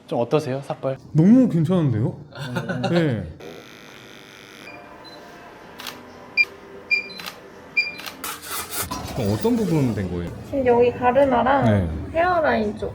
좀 어떠세요, 삭발? 너무 괜찮은데요? 네. 그럼 어떤 부분 된 거예요? 지금 여기 가르마랑 네. 헤어라인 쪽.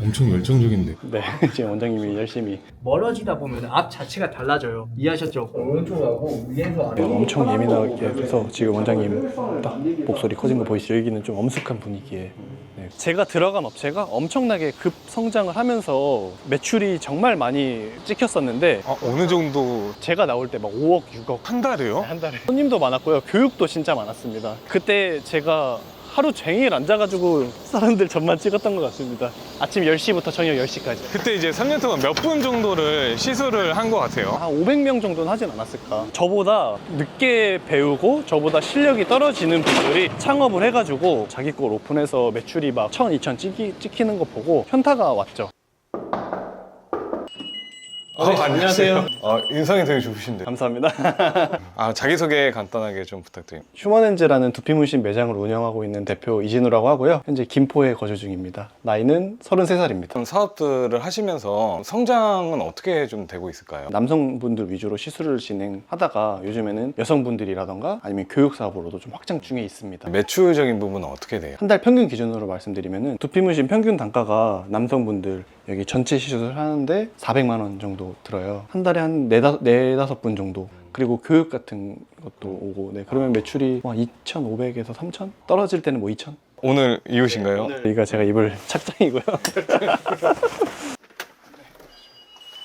엄청 열정적인데. 네, 지금 원장님이 열심히 멀어지다 보면 앞 자체가 달라져요. 이해하셨죠? 오른쪽하고 위에서 아래. 엄청 예민하게 해서 지금 원장님 딱 목소리 커진 거 보이시죠? 여기는 좀 엄숙한 분위기에 네. 제가 들어간 업체가 엄청나게 급성장을 하면서 매출이 정말 많이 찍혔었는데 어느 정도 제가 나올 때 막 5억, 6억 한 달에요? 한 달에 손님도 많았고요. 교육도 진짜 많았습니다. 그때 제가 하루 종일 앉아가지고 사람들 전만 찍었던 것 같습니다. 아침 10시부터 저녁 10시까지. 그때 이제 3년 동안 몇 분 정도를 시술을 한 것 같아요? 한 500명 정도는 하진 않았을까. 저보다 늦게 배우고 저보다 실력이 떨어지는 분들이 창업을 해가지고 자기 걸 오픈해서 매출이 막 1000, 2000 찍히는 거 보고 현타가 왔죠. 안녕하세요. 인상이 되게 좋으신데. 감사합니다. 자기소개 간단하게 좀 부탁드립니다. 휴먼엔즈라는 두피문신 매장을 운영하고 있는 대표 이진우라고 하고요. 현재 김포에 거주 중입니다. 나이는 33살입니다. 그런 사업들을 하시면서 성장은 어떻게 좀 되고 있을까요? 남성분들 위주로 시술을 진행하다가 요즘에는 여성분들이라던가 아니면 교육 사업으로도 좀 확장 중에 있습니다. 매출적인 부분은 어떻게 돼요? 한 달 평균 기준으로 말씀드리면은 두피문신 평균 단가가 남성분들 여기 전체 시술을 하는데 400만 원 정도 들어요. 한 달에 한 4-5분 정도. 그리고 교육 같은 것도 오고 네, 그러면 매출이 2,500에서 3,000? 떨어질 때는 2,000? 오늘 이웃인가요? 여기가 제가 입을 착장이고요.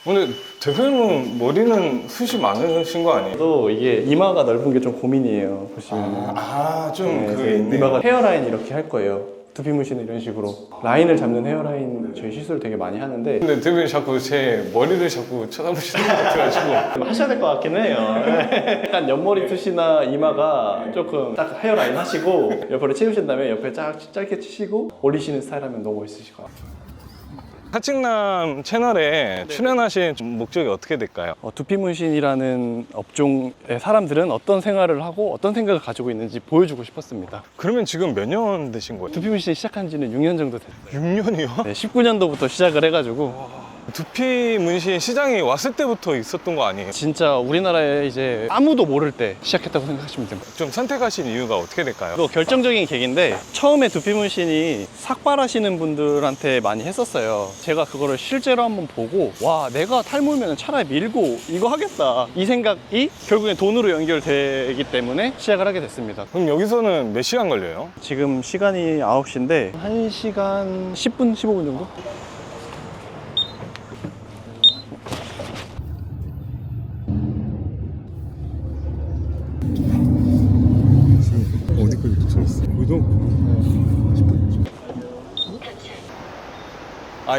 오늘 대표님은 머리는 숱이 많으신 거 아니에요? 또 이게 이마가 넓은 게 좀 고민이에요. 보시면은. 좀 네, 그게 있네요. 이마가 헤어라인 이렇게 할 거예요. 두피 문신은 이런 식으로 라인을 잡는 헤어라인 저희 시술 되게 많이 하는데 근데 대표님 자꾸 제 머리를 자꾸 쳐다보시는 것 같아가지고 하셔야 될 것 같긴 해요. 약간 옆머리 숱이나 이마가 조금 딱 헤어라인 하시고 옆으로 치우신 다음에 옆에 짧게 치시고 올리시는 스타일 하면 너무 멋있으실 것 같아요. 하칭남 채널에 출연하신 목적이 어떻게 될까요? 두피 문신이라는 업종의 사람들은 어떤 생활을 하고 어떤 생각을 가지고 있는지 보여주고 싶었습니다. 그러면 지금 몇 년 되신 거예요? 두피 문신 시작한 지는 6년 정도 됐어요. 6년이요? 네, 19년도부터 시작을 해가지고 두피 문신 시장이 왔을 때부터 있었던 거 아니에요? 진짜 우리나라에 이제 아무도 모를 때 시작했다고 생각하시면 됩니다. 좀 선택하신 이유가 어떻게 될까요? 이거 결정적인 계기인데 처음에 두피 문신이 삭발하시는 분들한테 많이 했었어요. 제가 그거를 실제로 한번 보고 와 내가 탈모면 차라리 밀고 이거 하겠다 이 생각이 결국엔 돈으로 연결되기 때문에 시작을 하게 됐습니다. 그럼 여기서는 몇 시간 걸려요? 지금 시간이 9시인데 1시간 10분 15분 정도? 어디까지 도착했어요?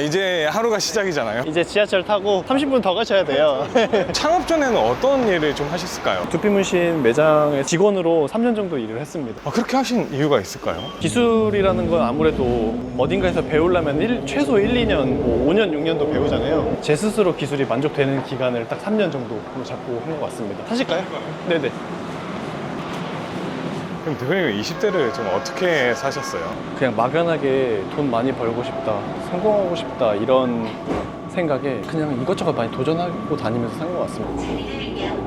이제 하루가 시작이잖아요. 이제 지하철 타고 30분 더 가셔야 돼요. 창업 전에는 어떤 일을 좀 하셨을까요? 두피문신 매장의 직원으로 3년 정도 일을 했습니다. 그렇게 하신 이유가 있을까요? 기술이라는 건 아무래도 어딘가에서 배우려면 최소 1-2년, 5년, 6년도 배우잖아요. 제 스스로 기술이 만족되는 기간을 딱 3년 정도 잡고 한 것 같습니다. 타실까요? 네네. 그럼 대표님 20대를 좀 어떻게 사셨어요? 그냥 막연하게 돈 많이 벌고 싶다, 성공하고 싶다 이런 생각에 그냥 이것저것 많이 도전하고 다니면서 산 것 같습니다.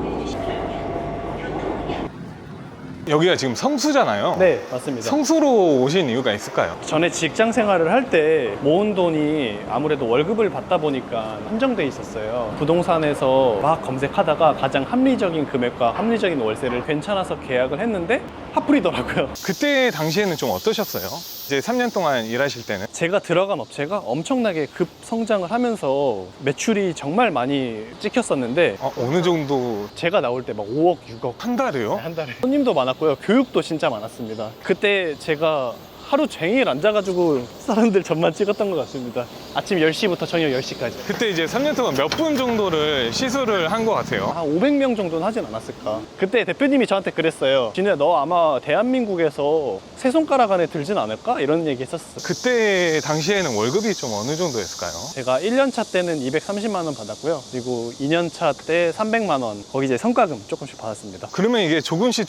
여기가 지금 성수잖아요. 네, 맞습니다. 성수로 오신 이유가 있을까요? 전에 직장 생활을 할 때 모은 돈이 아무래도 월급을 받다 보니까 한정돼 있었어요. 부동산에서 막 검색하다가 가장 합리적인 금액과 합리적인 월세를 괜찮아서 계약을 했는데 핫플이더라고요. 그때 당시에는 좀 어떠셨어요? 이제 3년 동안 일하실 때는? 제가 들어간 업체가 엄청나게 급성장을 하면서 매출이 정말 많이 찍혔었는데 어느 정도 제가 나올 때 막 5억, 6억 한 달에요? 한 달에 손님도 많았고요. 교육도 진짜 많았습니다. 그때 제가 하루 종일 앉아가지고 사람들 전만 찍었던 것 같습니다. 아침 10시부터 저녁 10시까지. 그때 이제 3년 동안 몇 분 정도를 시술을 한 것 같아요. 한 500명 정도는 하진 않았을까. 그때 대표님이 저한테 그랬어요. 진우야 너 아마 대한민국에서 세 손가락 안에 들진 않을까? 이런 얘기 했었어요. 그때 당시에는 월급이 좀 어느 정도였을까요? 제가 1년차 때는 230만 원 받았고요. 그리고 2년차 때 300만 원. 거기 이제 성과금 조금씩 받았습니다. 그러면 이게 조금씩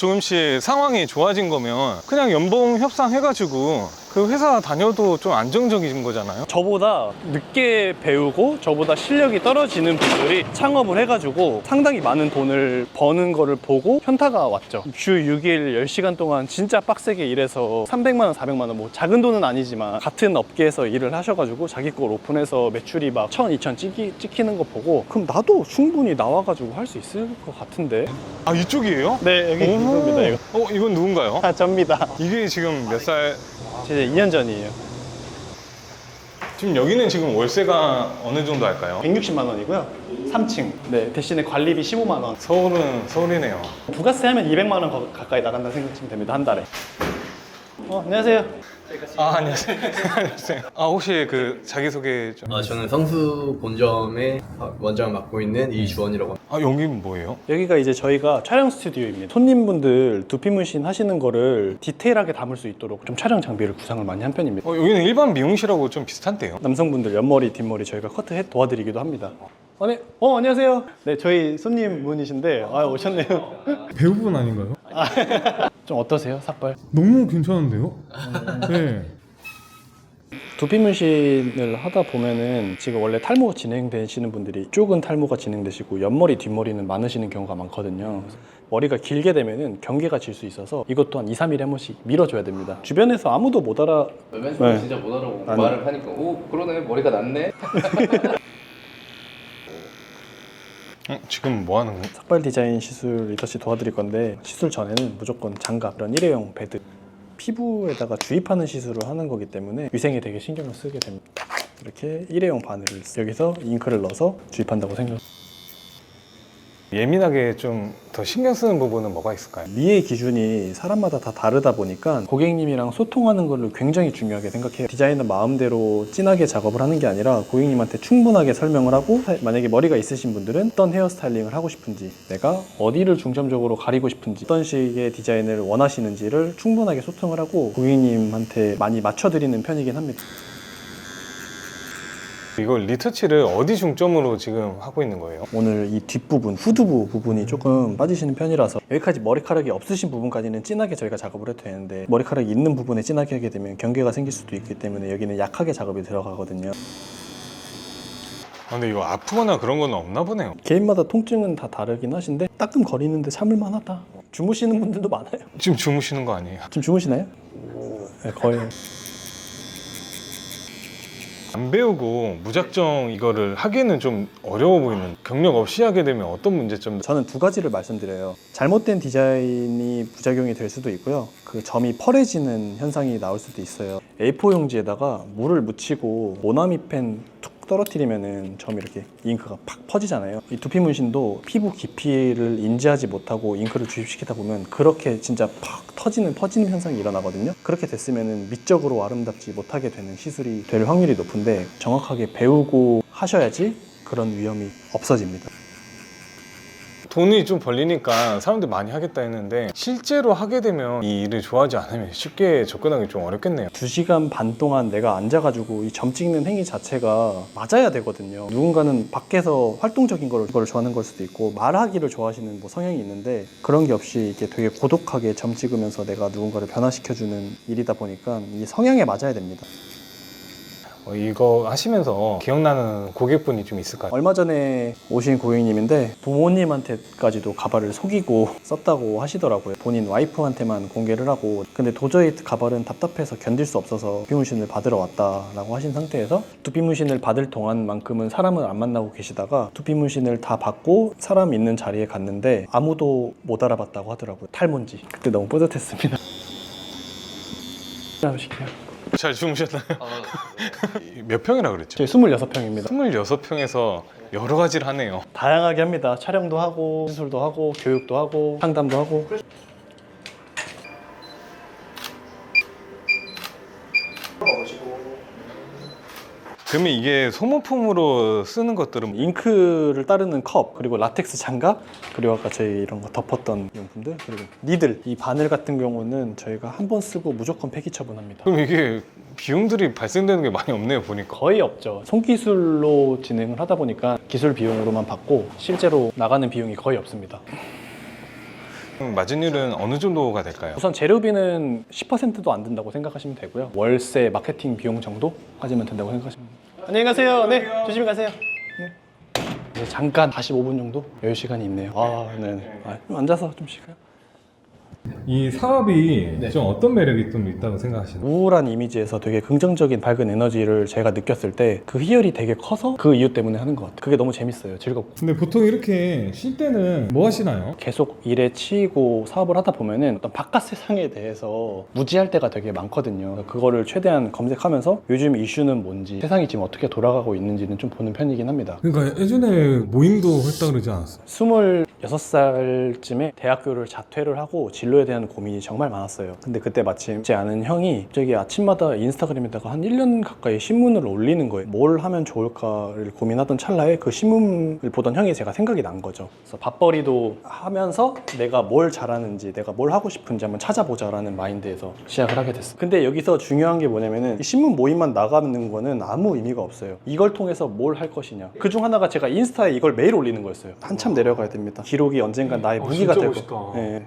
상황이 좋아진 거면 그냥 연봉 협상해가지고 그 회사 다녀도 좀 안정적인 거잖아요. 저보다 늦게 배우고 저보다 실력이 떨어지는 분들이 창업을 해가지고 상당히 많은 돈을 버는 거를 보고 현타가 왔죠. 주 6일 10시간 동안 진짜 빡세게 일해서 300만 원, 400만 원, 뭐 작은 돈은 아니지만 같은 업계에서 일을 하셔가지고 자기 걸 오픈해서 매출이 막 1000, 2000 찍히는 거 보고 그럼 나도 충분히 나와가지고 할 수 있을 것 같은데. 아, 이쪽이에요? 네, 여기 이겁니다. 이거. 이건 누군가요? 아, 접니다. 이게 지금 몇 살? 이제 2년 전이에요. 지금 여기는 지금 월세가 어느 정도 할까요? 160만 원이고요. 3층. 네, 대신에 관리비 15만 원. 서울은 서울이네요. 부가세 하면 200만 원 가까이 나간다는 생각하시면 됩니다. 한 달에. 안녕하세요. 아, 안녕하세요. 안녕하세요. 아, 혹시 그 자기소개 좀. 저는 성수 본점의 원장을 맡고 있는 이주원이라고 합니다. 아, 여기는 뭐예요? 여기가 이제 저희가 촬영 스튜디오입니다. 손님분들 두피문신 하시는 거를 디테일하게 담을 수 있도록 좀 촬영 장비를 구상을 많이 한 편입니다. 여기는 일반 미용실하고 좀 비슷한데요? 남성분들 옆머리, 뒷머리 저희가 커트해 도와드리기도 합니다. 네. 안녕하세요. 네, 저희 손님 분이신데 오셨네요. 배우분 아닌가요? 좀 어떠세요, 삭발? 너무 괜찮은데요? 네. 두피 문신을 하다 보면은 지금 원래 탈모 진행되시는 분들이 쪽은 탈모가 진행되시고 옆머리, 뒷머리는 많으시는 경우가 많거든요. 머리가 길게 되면은 경계가 질 수 있어서 이것 또한 2, 3일에 한 번씩 밀어줘야 됩니다. 주변에서 아무도 못 알아. 왼손은 네. 진짜 못 알아보고 아니. 말을 하니까 오 그러네 머리가 낮네. 지금 뭐 하는 거예요? 삭발 디자인 시술 리더치 도와드릴 건데 시술 전에는 무조건 장갑, 이런 일회용 베드, 피부에다가 주입하는 시술을 하는 거기 때문에 위생에 되게 신경을 쓰게 됩니다. 이렇게 일회용 바늘을 여기서 잉크를 넣어서 주입한다고 생각합니다. 예민하게 좀 더 신경 쓰는 부분은 뭐가 있을까요? 미의 기준이 사람마다 다 다르다 보니까 고객님이랑 소통하는 거를 굉장히 중요하게 생각해요. 디자이너 마음대로 진하게 작업을 하는 게 아니라 고객님한테 충분하게 설명을 하고, 만약에 머리가 있으신 분들은 어떤 헤어스타일링을 하고 싶은지, 내가 어디를 중점적으로 가리고 싶은지, 어떤 식의 디자인을 원하시는지를 충분하게 소통을 하고 고객님한테 많이 맞춰드리는 편이긴 합니다. 이걸 리터치를 어디 중점으로 지금 하고 있는 거예요? 오늘 이 뒷부분, 후두부 부분이 조금 빠지시는 편이라서 여기까지 머리카락이 없으신 부분까지는 진하게 저희가 작업을 해도 되는데 머리카락이 있는 부분에 진하게 하게 되면 경계가 생길 수도 있기 때문에 여기는 약하게 작업이 들어가거든요. 근데 이거 아프거나 그런 건 없나 보네요. 개인마다 통증은 다 다르긴 하신데 따끔거리는데 참을만 하다. 주무시는 분들도 많아요. 지금 주무시는 거 아니에요? 지금 주무시나요? 네, 거의. 안 배우고 무작정 이거를 하기는 좀 어려워 보이는, 경력 없이 하게 되면 어떤 문제점? 저는 두 가지를 말씀드려요. 잘못된 디자인이 부작용이 될 수도 있고요. 그 점이 펄해지는 현상이 나올 수도 있어요. A4 용지에다가 물을 묻히고 모나미펜 툭 떨어뜨리면은 점이 이렇게 잉크가 팍 퍼지잖아요. 이 두피 문신도 피부 깊이를 인지하지 못하고 잉크를 주입시키다 보면 그렇게 진짜 팍 퍼지는 현상이 일어나거든요. 그렇게 됐으면은 미적으로 아름답지 못하게 되는 시술이 될 확률이 높은데 정확하게 배우고 하셔야지 그런 위험이 없어집니다. 돈이 좀 벌리니까 사람들 많이 하겠다 했는데 실제로 하게 되면 이 일을 좋아하지 않으면 쉽게 접근하기 좀 어렵겠네요. 2시간 반 동안 내가 앉아가지고 이 점 찍는 행위 자체가 맞아야 되거든요. 누군가는 밖에서 활동적인 걸 좋아하는 걸 수도 있고 말하기를 좋아하시는 뭐 성향이 있는데 그런 게 없이 이게 되게 고독하게 점 찍으면서 내가 누군가를 변화시켜주는 일이다 보니까 이 성향에 맞아야 됩니다. 이거 하시면서 기억나는 고객분이 좀 있을까요? 얼마 전에 오신 고객님인데 부모님한테까지도 가발을 속이고 썼다고 하시더라고요. 본인 와이프한테만 공개를 하고, 근데 도저히 가발은 답답해서 견딜 수 없어서 두피문신을 받으러 왔다라고 하신 상태에서 두피문신을 받을 동안만큼은 사람을 안 만나고 계시다가 두피문신을 다 받고 사람 있는 자리에 갔는데 아무도 못 알아봤다고 하더라고요. 탈모인지. 그때 너무 뿌듯했습니다. 시켜요. 잘 주무셨나요? 몇 평이라 그랬죠? 저희 26평입니다. 26평에서 여러 가지를 하네요. 다양하게 합니다. 촬영도 하고 시술도 하고 교육도 하고 상담도 하고. 그러면 이게 소모품으로 쓰는 것들은 잉크를 따르는 컵, 그리고 라텍스 장갑, 그리고 아까 저희 이런 거 덮었던 용품들, 그리고 니들, 이 바늘 같은 경우는 저희가 한 번 쓰고 무조건 폐기 처분합니다. 그럼 이게 비용들이 발생되는 게 많이 없네요, 보니까. 거의 없죠. 손기술로 진행을 하다 보니까 기술 비용으로만 받고 실제로 나가는 비용이 거의 없습니다. 마진율은 어느 정도가 될까요? 우선 재료비는 10%도 안 든다고 생각하시면 되고요. 월세, 마케팅 비용 정도까지만 된다고 생각하시면 됩니다. 안녕히 가세요. 네, 조심히 가세요. 네. 이제 잠깐 45분 정도 여유 시간이 있네요. 네. 좀 앉아서 좀 쉬까요? 이 사업이 좀 어떤 매력이 좀 있다고 생각하시나요? 우울한 이미지에서 되게 긍정적인 밝은 에너지를 제가 느꼈을 때 그 희열이 되게 커서 그 이유 때문에 하는 것 같아요. 그게 너무 재밌어요. 즐겁고. 근데 보통 이렇게 쉴 때는 뭐 하시나요? 계속 일에 치이고 사업을 하다 보면은 어떤 바깥 세상에 대해서 무지할 때가 되게 많거든요. 그거를 최대한 검색하면서 요즘 이슈는 뭔지, 세상이 지금 어떻게 돌아가고 있는지는 좀 보는 편이긴 합니다. 그러니까 예전에 모임도 했다 그러지 않았어요? 26살쯤에 대학교를 자퇴를 하고 진로에 대한 고민이 정말 많았어요. 근데 그때 마침 제 아는 형이 갑자기 아침마다 인스타그램에다가 한 1년 가까이 신문을 올리는 거예요. 뭘 하면 좋을까를 고민하던 찰나에 그 신문을 보던 형이 제가 생각이 난 거죠. 그래서 밥벌이도 하면서 내가 뭘 잘하는지, 내가 뭘 하고 싶은지 한번 찾아보자라는 마인드에서 시작을 하게 됐어요. 근데 여기서 중요한 게 뭐냐면은 이 신문 모임만 나가는 거는 아무 의미가 없어요. 이걸 통해서 뭘 할 것이냐. 그중 하나가 제가 인스타에 이걸 매일 올리는 거였어요. 한참 내려가야 됩니다. 기록이 언젠간 나의 무기가 진짜 되고. 멋있다. 네.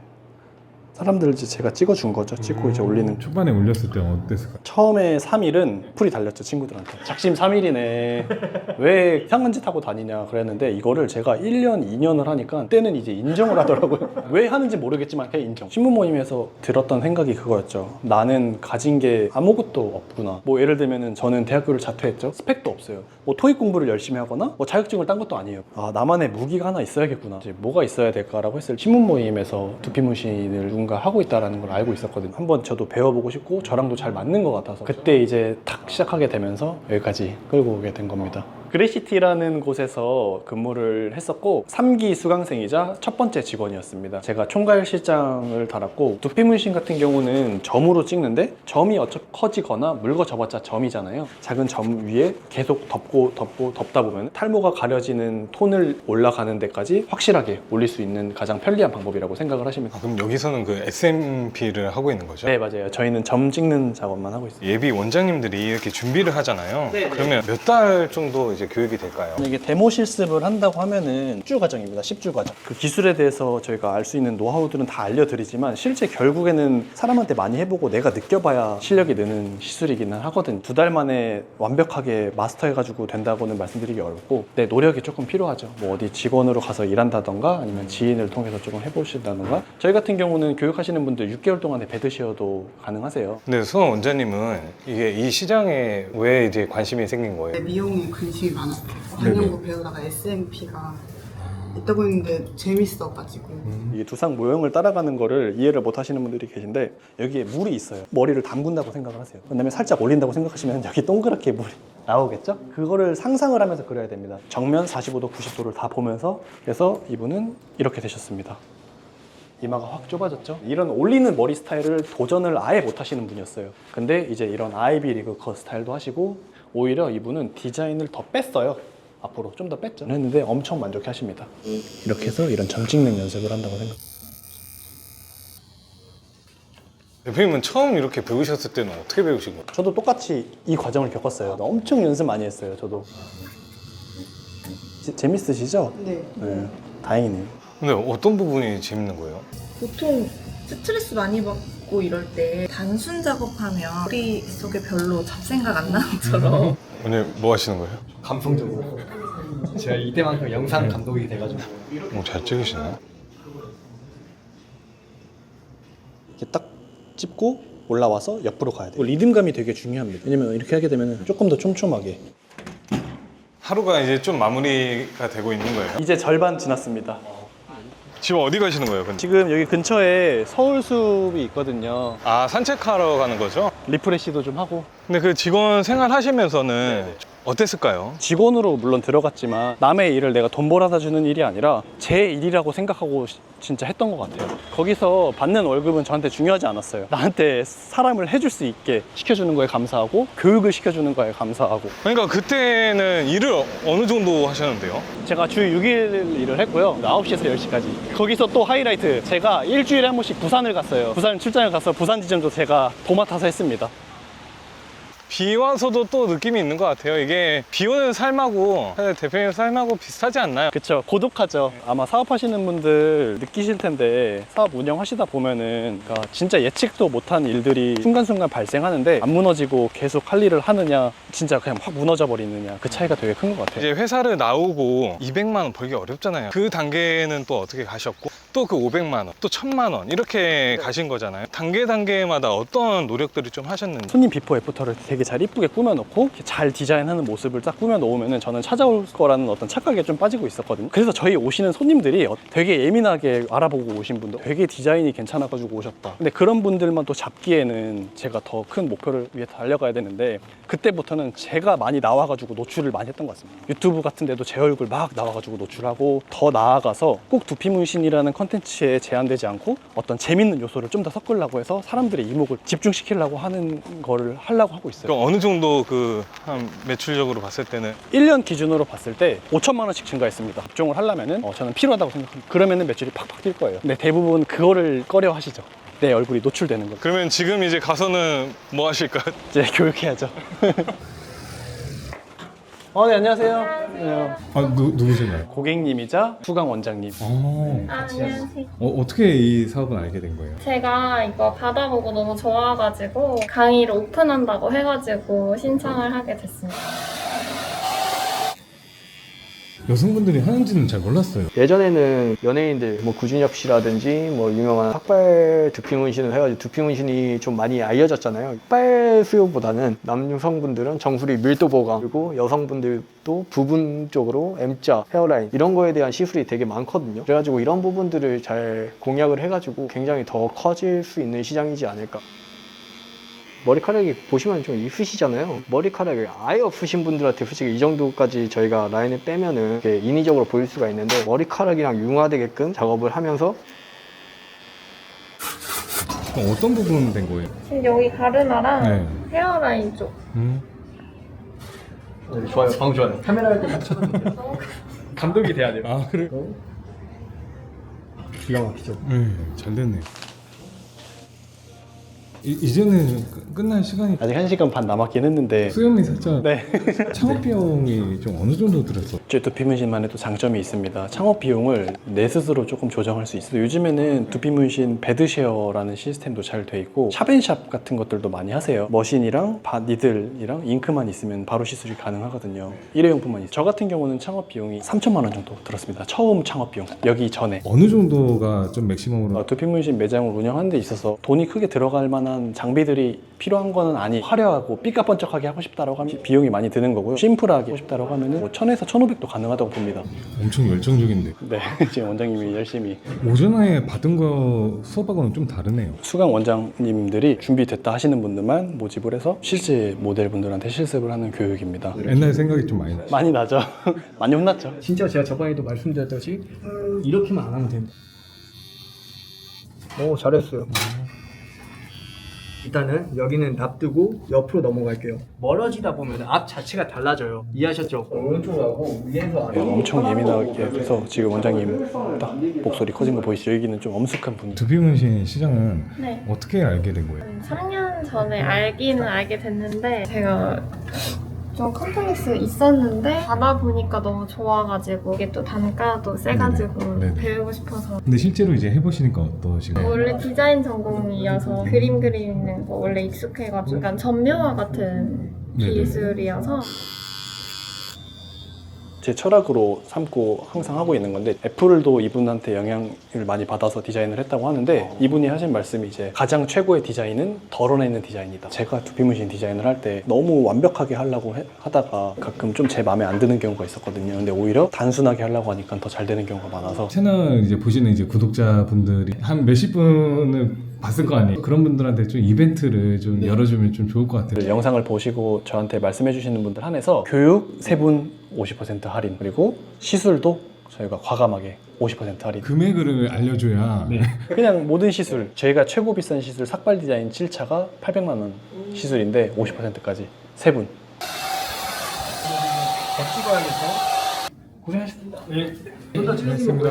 사람들 이제 제가 찍어준 거죠. 찍고 이제 올리는. 초반에 올렸을 때 어땠을까요? 처음에 3일은 풀이 달렸죠, 친구들한테. 작심 3일이네. 왜 이상한 짓 하고 다니냐 그랬는데 이거를 제가 1년, 2년을 하니까 그때는 이제 인정을 하더라고요. 왜 하는지 모르겠지만 그냥 인정. 신문 모임에서 들었던 생각이 그거였죠. 나는 가진 게 아무것도 없구나. 뭐 예를 들면은 저는 대학교를 자퇴했죠. 스펙도 없어요. 뭐 토익 공부를 열심히 하거나 뭐 자격증을 딴 것도 아니에요. 아, 나만의 무기가 하나 있어야겠구나. 이제 뭐가 있어야 될까라고 했을 때 신문 모임에서 두피문신을 누군가 하고 있다는 걸 알고 있었거든요. 한번 저도 배워보고 싶고 저랑도 잘 맞는 것 같아서 그때 이제 탁 시작하게 되면서 여기까지 끌고 오게 된 겁니다. 그레이시티라는 곳에서 근무를 했었고 3기 수강생이자 첫 번째 직원이었습니다. 제가 총괄 실장을 달았고 두피문신 같은 경우는 점으로 찍는데 점이 어차피 커지거나 물거 접었자 점이잖아요. 작은 점 위에 계속 덮다 보면 탈모가 가려지는 톤을 올라가는 데까지 확실하게 올릴 수 있는 가장 편리한 방법이라고 생각을 하시면 돼요. 그럼 여기서는 그 SMP를 하고 있는 거죠? 네, 맞아요. 저희는 점 찍는 작업만 하고 있어요. 예비 원장님들이 이렇게 준비를 하잖아요. 네, 네. 그러면 몇 달 정도 이제 교육이 될까요? 이게 데모 실습을 한다고 하면은 10주 과정입니다. 10주 과정. 그 기술에 대해서 저희가 알 수 있는 노하우들은 다 알려드리지만 실제 결국에는 사람한테 많이 해보고 내가 느껴봐야 실력이 느는 시술이기는 하거든요. 2달 만에 완벽하게 마스터해가지고 된다고는 말씀드리기 어렵고 네, 노력이 조금 필요하죠. 뭐 어디 직원으로 가서 일한다던가 아니면 지인을 통해서 조금 해보신다던가 저희 같은 경우는 교육하시는 분들 6개월 동안에 베드시어도 가능하세요. 근데 수원 원장님은 이게 이 시장에 왜 이제 관심이 생긴 거예요? 미용에 관심이 많았어요. 한영고 배우다가 SMP가 있다고 했는데 재밌어가지고 이게 두상 모형을 따라가는 거를 이해를 못 하시는 분들이 계신데 여기에 물이 있어요. 머리를 담근다고 생각을 하세요. 그다음에 살짝 올린다고 생각하시면 여기 동그랗게 물이 나오겠죠? 그거를 상상을 하면서 그려야 됩니다. 정면 45도, 90도를 다 보면서 그래서 이분은 이렇게 되셨습니다. 이마가 확 좁아졌죠? 이런 올리는 머리 스타일을 도전을 아예 못 하시는 분이었어요. 근데 이제 이런 아이비 리그 컷 스타일도 하시고 오히려 이분은 디자인을 더 뺐어요. 앞으로 좀 더 뺐죠. 했는데 엄청 만족해 하십니다. 이렇게 해서 이런 점 찍는 연습을 한다고 생각. 대표님은 처음 이렇게 배우셨을 때는 어떻게 배우신 거예요? 저도 똑같이 이 과정을 겪었어요. 엄청 연습 많이 했어요. 저도. 재밌으시죠? 네. 네, 다행이네요. 근데 어떤 부분이 재밌는 거예요? 보통 스트레스 많이 받고 이럴 때 단순 작업하면 머릿속에 별로 잡생각 안 나는 것처럼 오늘 뭐 하시는 거예요? 감성적으로. 제가 이때만큼 영상 감독이 돼가지고. 잘 찍으시네. 이렇게 딱 찝고 올라와서 옆으로 가야 돼요. 리듬감이 되게 중요합니다. 왜냐면 이렇게 하게 되면 조금 더 촘촘하게. 하루가 이제 좀 마무리가 되고 있는 거예요. 이제 절반 지났습니다. 지금 어디 가시는 거예요? 근데? 지금 여기 근처에 서울숲이 있거든요. 아, 산책하러 가는 거죠? 리프레시도 좀 하고. 근데 그 직원 생활 하시면서는 어땠을까요? 직원으로 물론 들어갔지만 남의 일을 내가 돈 벌어다 주는 일이 아니라 제 일이라고 생각하고 진짜 했던 것 같아요. 거기서 받는 월급은 저한테 중요하지 않았어요. 나한테 사람을 해줄 수 있게 시켜주는 거에 감사하고 교육을 시켜주는 거에 감사하고. 그러니까 그때는 일을 어느 정도 하셨는데요? 제가 주 6일 일을 했고요. 9시에서 10시까지. 거기서 또 하이라이트, 제가 일주일에 한 번씩 부산을 갔어요. 부산 출장을 가서 부산 지점도 제가 도맡아서 했습니다. 비 와서도 또 느낌이 있는 것 같아요. 이게 비 오는 삶하고 사실 대표님 삶하고 비슷하지 않나요? 그쵸, 고독하죠. 아마 사업하시는 분들 느끼실 텐데 사업 운영하시다 보면은 그러니까 진짜 예측도 못한 일들이 순간순간 발생하는데 안 무너지고 계속 할 일을 하느냐 진짜 그냥 확 무너져 버리느냐 그 차이가 되게 큰 것 같아요. 이제 회사를 나오고 200만 원 벌기 어렵잖아요. 그 단계는 또 어떻게 가셨고 또 그 500만 원, 또 1000만 원 이렇게 가신 거잖아요. 단계마다 어떤 노력들을 좀 하셨는지. 손님 비포 애프터를 되게 잘 이쁘게 꾸며놓고 이렇게 잘 디자인하는 모습을 딱 꾸며놓으면 저는 찾아올 거라는 어떤 착각에 좀 빠지고 있었거든요. 그래서 저희 오시는 손님들이 되게 예민하게 알아보고 오신 분들 되게 디자인이 괜찮아가지고 오셨다. 근데 그런 분들만 또 잡기에는 제가 더 큰 목표를 위해 달려가야 되는데 그때부터는 제가 많이 나와가지고 노출을 많이 했던 것 같습니다. 유튜브 같은 데도 제 얼굴 막 나와가지고 노출하고 더 나아가서 꼭 두피문신이라는 컨텐츠에 제한되지 않고 어떤 재밌는 요소를 좀 더 섞으려고 해서 사람들의 이목을 집중시키려고 하는 거를 하려고 하고 있어요. 그럼 어느 정도 그 한 매출적으로 봤을 때는 1년 기준으로 봤을 때 5천만 원씩 증가했습니다. 업종을 하려면은 저는 필요하다고 생각합니다. 그러면은 매출이 팍팍 뛸 거예요. 근데 대부분 그거를 꺼려 하시죠. 내 얼굴이 노출되는 거. 그러면 지금 이제 가서는 뭐 하실까요? 이제 교육해야죠. 네, 안녕하세요. 네, 아, 누구신가요? 고객님이자 수강 원장님. 안녕하세요. 어떻게 이 사업을 알게 된 거예요? 제가 이거 받아보고 너무 좋아가지고 강의를 오픈한다고 해가지고 신청을 하게 됐습니다. 여성분들이 하는지는 잘 몰랐어요. 예전에는 연예인들 뭐 구준엽 씨라든지 뭐 유명한 삭발 두피 문신을 해가지고 두피 문신이 좀 많이 알려졌잖아요. 삭발 수요보다는 남성분들은 정수리 밀도 보강, 그리고 여성분들도 부분 쪽으로 M자 헤어라인 이런 거에 대한 시술이 되게 많거든요. 그래가지고 이런 부분들을 잘 공략을 해가지고 굉장히 더 커질 수 있는 시장이지 않을까. 머리카락이 보시면 좀 있으시잖아요. 머리카락이 아예 없으신 분들한테 솔직히 이 정도까지 저희가 라인을 빼면은 이렇게 인위적으로 보일 수가 있는데 머리카락이랑 융화되게끔 작업을 하면서 그럼 어떤 부분 된 거예요? 지금 여기 가르마랑 네. 헤어라인 쪽. 좋아요, 방 좋아요. 카메라 할 때 딱 쳐다볼게요. 감독이 돼야 돼요. 아, 그래? 기가 막히죠. 잘 됐네요. 이제는 끝날 시간이 아직 1시간 반 남았긴 했는데 수염이 살짝 네. 창업 비용이 좀 어느 정도 들었어? 저희 두피문신만의 또 장점이 있습니다. 창업 비용을 내 스스로 조금 조정할 수 있어요. 요즘에는 두피문신 베드쉐어라는 시스템도 잘 돼 있고 샵앤샵 같은 것들도 많이 하세요. 머신이랑 니들이랑 잉크만 있으면 바로 시술이 가능하거든요. 일회용품만 있어요. 저 같은 경우는 창업 비용이 3천만 원 정도 들었습니다. 처음 창업 비용. 여기 전에. 어느 정도가 좀 맥시멈으로? 두피문신 매장을 운영하는 데 있어서 돈이 크게 들어갈 만한 장비들이 필요한 거는 아니 화려하고 삐까번쩍하게 하고 싶다라고 하면 비용이 많이 드는 거고요. 심플하게 하고 싶다라고 하면은 1000에서 1500도 가능하다고 봅니다. 엄청 열정적인데. 네, 지금 원장님이 열심히 오전에 받은 거 수업하고는 좀 다르네요. 수강 원장님들이 준비됐다 하시는 분들만 모집을 해서 실제 모델분들한테 실습을 하는 교육입니다. 옛날 생각이 좀 많이 나요. 많이 나죠. 많이 혼났죠. 진짜 제가 저번에도 말씀드렸듯이 이렇게만 안 하면 됩니다. 오, 잘했어요. 일단은 여기는 놔두고 옆으로 넘어갈게요. 멀어지다 보면 앞 자체가 달라져요. 이해하셨죠? 오른쪽으로 하고 위에서 네, 엄청 예민하게 해서 지금 원장님 딱 목소리 커진 거 보이시죠? 여기는 좀 엄숙한 분이. 두피문신 시장은 네. 어떻게 알게 된 거예요? 3년 전에 알기는 알게 됐는데 제가 좀 컴플렉스 있었는데 받아보니까 너무 좋아가지고 이게 또 단가도 세가지고 네네. 배우고 싶어서. 근데 실제로 이제 해보시니까 어떠신가요? 원래 디자인 전공이어서 그림 그리는 거 원래 익숙해가지고 약간 전묘화 같은 네네. 기술이어서 제 철학으로 삼고 항상 하고 있는 건데 애플도 이분한테 영향을 많이 받아서 디자인을 했다고 하는데 이분이 하신 말씀이 이제 가장 최고의 디자인은 덜어내는 디자인이다. 제가 두피문신 디자인을 할 때 너무 완벽하게 하려고 하다가 가끔 좀 제 마음에 안 드는 경우가 있었거든요. 근데 오히려 단순하게 하려고 하니까 더 잘 되는 경우가 많아서 채널 이제 보시는 이제 구독자분들이 한 몇십 분을 봤을 거 아니에요. 그런 분들한테 좀 이벤트를 좀 열어주면 좀 좋을 것 같아요. 영상을 보시고 저한테 말씀해 주시는 분들 한해서 교육 3분 50% 할인, 그리고 시술도 저희가 과감하게 50% 할인. 금액을 알려줘야. 그냥 모든 시술, 저희가 최고 비싼 시술 삭발 디자인 7차가 800만 원 시술인데 50%까지 3분. 고생하셨습니다. 네. 좀더 재밌습니다.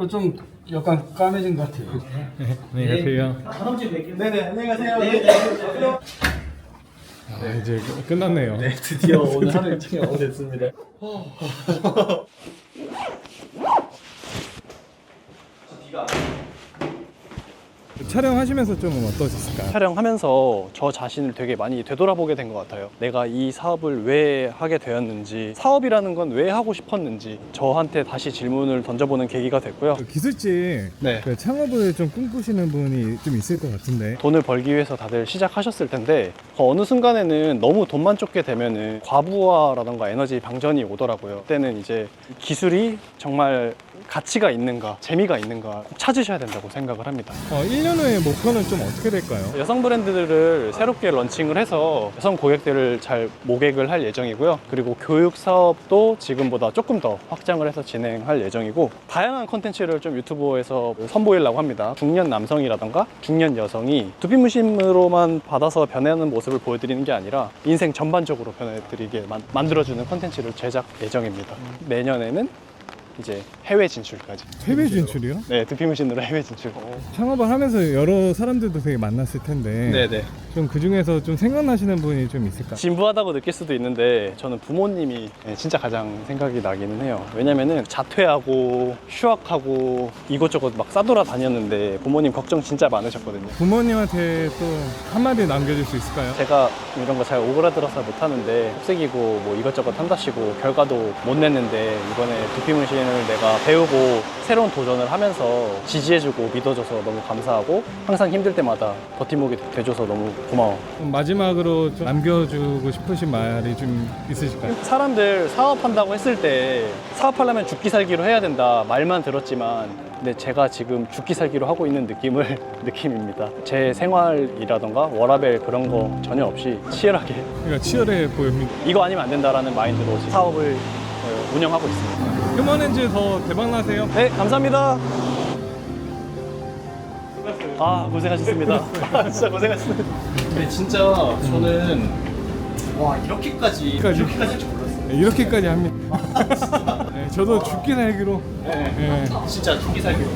좀 약간 까매진 것 같아요. 네, 안녕하세요. 다음 주에 뵐게요. 네네, 안녕히 가세요. 네. 이제 끝났네요. 네, 드디어 오늘 하루 일정이 완료됐습니다. 촬영하시면서 좀 어떠셨을까요? 촬영하면서 저 자신을 되게 많이 되돌아보게 된 것 같아요. 내가 이 사업을 왜 하게 되었는지, 사업이라는 건 왜 하고 싶었는지 저한테 다시 질문을 던져보는 계기가 됐고요. 기술직 네. 그 창업을 좀 꿈꾸시는 분이 좀 있을 것 같은데 돈을 벌기 위해서 다들 시작하셨을 텐데 어느 순간에는 너무 돈만 쫓게 되면은 과부하라던가 에너지 방전이 오더라고요. 그때는 이제 기술이 정말 가치가 있는가, 재미가 있는가 꼭 찾으셔야 된다고 생각을 합니다. 1년 후에 목표는 좀 어떻게 될까요? 여성 브랜드들을 새롭게 런칭을 해서 여성 고객들을 잘 모객을 할 예정이고요. 그리고 교육 사업도 지금보다 조금 더 확장을 해서 진행할 예정이고, 다양한 컨텐츠를 좀 유튜브에서 선보이려고 합니다. 중년 남성이라던가 중년 여성이 두피무심으로만 받아서 변하는 모습을 보여드리는 게 아니라 인생 전반적으로 변해드리게 만들어주는 컨텐츠를 제작 예정입니다. 내년에는 이제 해외 진출까지. 해외 진출이요? 네, 두피무신으로 해외 진출. 창업을 하면서 여러 사람들도 되게 만났을 텐데 네네. 좀 그 중에서 좀 생각나시는 분이 좀 있을까? 진부하다고 느낄 수도 있는데 저는 부모님이 진짜 가장 생각이 나기는 해요. 왜냐면은 자퇴하고 휴학하고 이것저것 막 싸돌아 다녔는데 부모님 걱정 진짜 많으셨거든요. 부모님한테 또 한마디 남겨줄 수 있을까요? 제가 이런 거 잘 오그라들어서 못하는데 속색이고 뭐 이것저것 한다시고 결과도 못 냈는데 이번에 두피문신을 내가 배우고 새로운 도전을 하면서 지지해주고 믿어줘서 너무 감사하고 항상 힘들 때마다 버팀목이 돼줘서 너무 고마워. 마지막으로 좀 남겨주고 싶으신 말이 좀 있으실까요? 사람들 사업한다고 했을 때 사업하려면 죽기 살기로 해야 된다 말만 들었지만, 근데 제가 지금 죽기 살기로 하고 있는 느낌입니다. 제 생활이라던가 워라밸 그런 거 전혀 없이 치열하게 그러니까 치열해 보입니다. 이거 아니면 안 된다라는 마인드로 사업을 운영하고 있습니다. 휴먼엔즈 더 대박나세요. 네, 감사합니다. 아, 고생하셨습니다. 진짜 고생하셨습니다. 근데 진짜 저는 와 이렇게까지 할 줄 몰랐어요. 네, 이렇게까지 합니다. 네, 저도 죽기 살기로. 진짜 죽기 살기로.